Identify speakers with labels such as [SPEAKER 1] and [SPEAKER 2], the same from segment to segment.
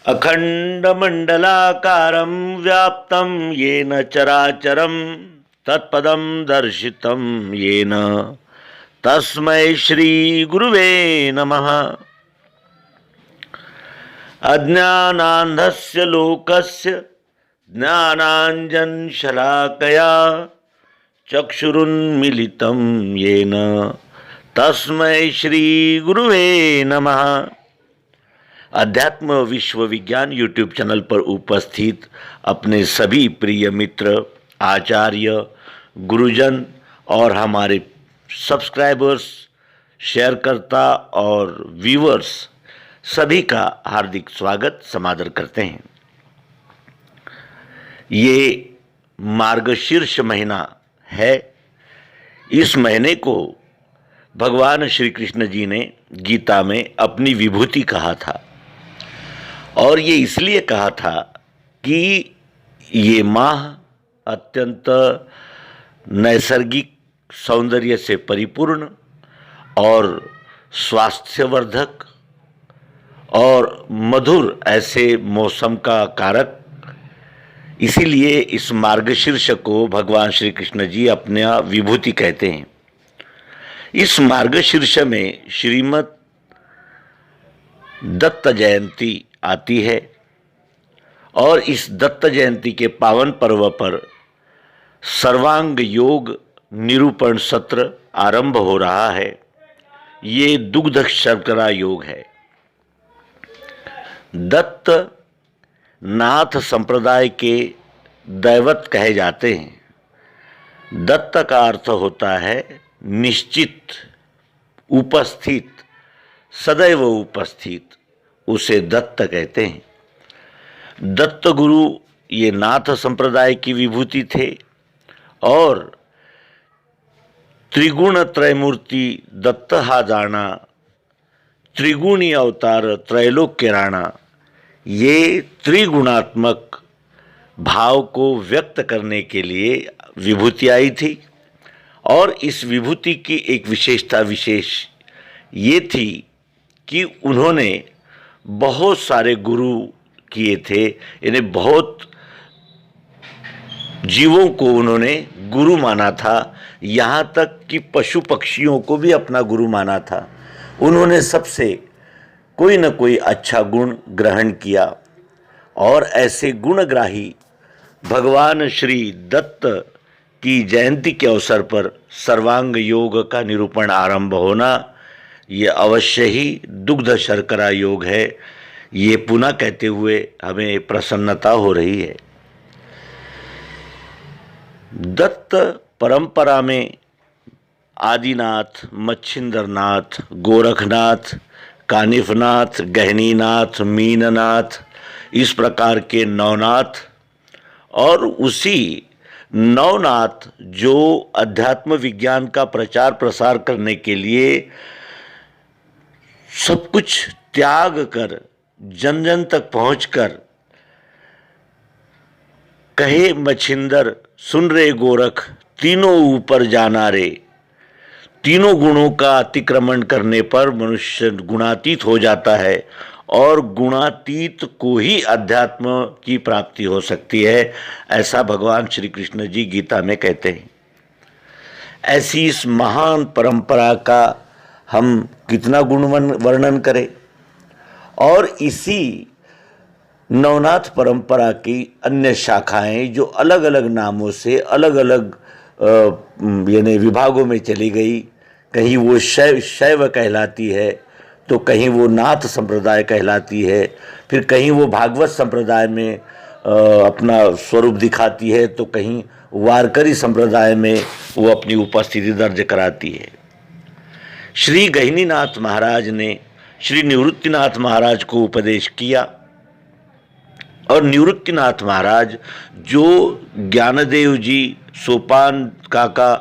[SPEAKER 1] अखंडमंडलाकारं व्याप्तं येन चराचरं तत्पदं दर्शितं येन तस्मै श्री गुरुवे नमः। अज्ञानान्धस्य लोकस्य ज्ञानाञ्जनशलाकया चक्षुरुन्मीलितं येन तस्मै श्री गुरुवे नमः। अध्यात्म विश्व विज्ञान यूट्यूब चैनल पर उपस्थित अपने सभी प्रिय मित्र, आचार्य, गुरुजन और हमारे सब्सक्राइबर्स, शेयरकर्ता और व्यूअर्स सभी का हार्दिक स्वागत समादर करते हैं। ये मार्गशीर्ष महीना है। इस महीने को भगवान श्री कृष्ण जी ने गीता में अपनी विभूति कहा था, और ये इसलिए कहा था कि ये माह अत्यंत नैसर्गिक सौंदर्य से परिपूर्ण और स्वास्थ्यवर्धक और मधुर ऐसे मौसम का कारक, इसीलिए इस मार्गशीर्ष को भगवान श्री कृष्ण जी अपना विभूति कहते हैं। इस मार्गशीर्ष में श्रीमद् दत्त जयंती आती है और इस दत्त जयंती के पावन पर्व पर सर्वांग योग निरूपण सत्र आरंभ हो रहा है। ये दुग्ध शर्करा योग है। दत्त नाथ संप्रदाय के दैवत कहे जाते हैं। दत्त का अर्थ होता है निश्चित, उपस्थित, सदैव उपस्थित, उसे दत्त कहते हैं। दत्त गुरु ये नाथ संप्रदाय की विभूति थे और त्रिगुण त्रयमूर्ति दत्त हा जाना, त्रिगुणी अवतार त्रैलोक्य राणा, ये त्रिगुणात्मक भाव को व्यक्त करने के लिए विभूति आई थी। और इस विभूति की एक विशेषता ये थी कि उन्होंने बहुत सारे गुरु किए थे। इन्हें बहुत जीवों को उन्होंने गुरु माना था, यहाँ तक कि पशु पक्षियों को भी अपना गुरु माना था। उन्होंने सबसे कोई न कोई अच्छा गुण ग्रहण किया और ऐसे गुणग्राही भगवान श्री दत्त की जयंती के अवसर पर सर्वांग योग का निरूपण आरंभ होना, ये अवश्य ही दुग्ध शर्करा योग है। ये पुनः कहते हुए हमें प्रसन्नता हो रही है। दत्त परंपरा में आदिनाथ, मच्छिंद्रनाथ, गोरखनाथ, कानिफनाथ, गहनीनाथ, मीननाथ, इस प्रकार के नवनाथ और उसी नवनाथ जो अध्यात्म विज्ञान का प्रचार प्रसार करने के लिए सब कुछ त्याग कर जन जन तक पहुंचकर कहे मच्छिंदर सुन रे गोरख, तीनों ऊपर जाना रे। तीनों गुणों का अतिक्रमण करने पर मनुष्य गुणातीत हो जाता है और गुणातीत को ही अध्यात्म की प्राप्ति हो सकती है, ऐसा भगवान श्री कृष्ण जी गीता में कहते हैं। ऐसी इस महान परंपरा का हम कितना गुणवन वर्णन करें। और इसी नवनाथ परंपरा की अन्य शाखाएं जो अलग अलग नामों से अलग अलग यानी विभागों में चली गई, कहीं वो शैव कहलाती है तो कहीं वो नाथ संप्रदाय कहलाती है, फिर कहीं वो भागवत संप्रदाय में अपना स्वरूप दिखाती है, तो कहीं वारकरी संप्रदाय में वो अपनी उपस्थिति दर्ज कराती है। श्री गहनीनाथ महाराज ने श्री निवृत्तिनाथ महाराज को उपदेश किया और निवृत्तिनाथ महाराज जो ज्ञानदेव जी, सोपान काका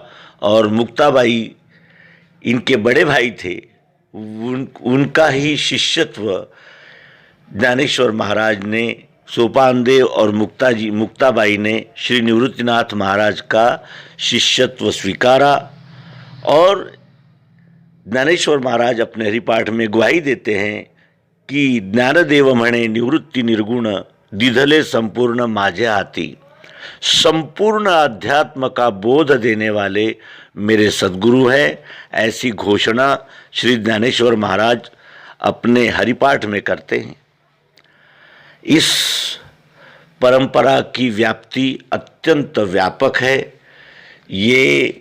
[SPEAKER 1] और मुक्ताबाई इनके बड़े भाई थे, उनका ही शिष्यत्व ज्ञानेश्वर महाराज ने, सोपानदेव और मुक्ताबाई ने श्री निवृत्तिनाथ महाराज का शिष्यत्व स्वीकारा। और ज्ञानेश्वर महाराज अपने हरिपाठ में गवाही देते हैं की ज्ञानदेव म्हणे निवृत्ती निर्गुण दिधले संपूर्ण माझे हाती। संपूर्ण अध्यात्म का बोध देने वाले मेरे सद्गुरु हैं, ऐसी घोषणा श्री ज्ञानेश्वर महाराज अपने हरिपाठ में करते हैं। इस परंपरा की व्याप्ति अत्यंत व्यापक है। ये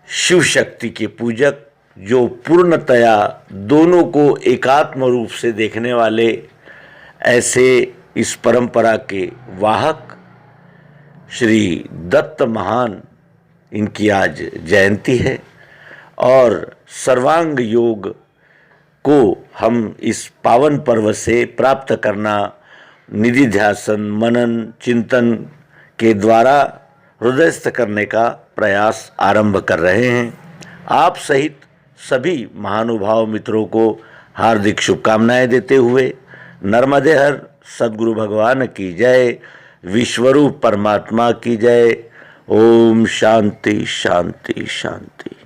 [SPEAKER 1] शिव शक्ति के पूजक जो पूर्णतया दोनों को एकात्म रूप से देखने वाले, ऐसे इस परंपरा के वाहक श्री दत्त महान, इनकी आज जयंती है और सर्वांग योग को हम इस पावन पर्व से प्राप्त करना निधि ध्यासन मनन चिंतन के द्वारा हृदयस्थ करने का प्रयास आरंभ कर रहे हैं। आप सहित सभी महानुभाव मित्रों को हार्दिक शुभकामनाएं देते हुए नर्मदे हर सद्गुरु भगवान की जय, विश्वरूप परमात्मा की जय। ओम शांति शांति शांति।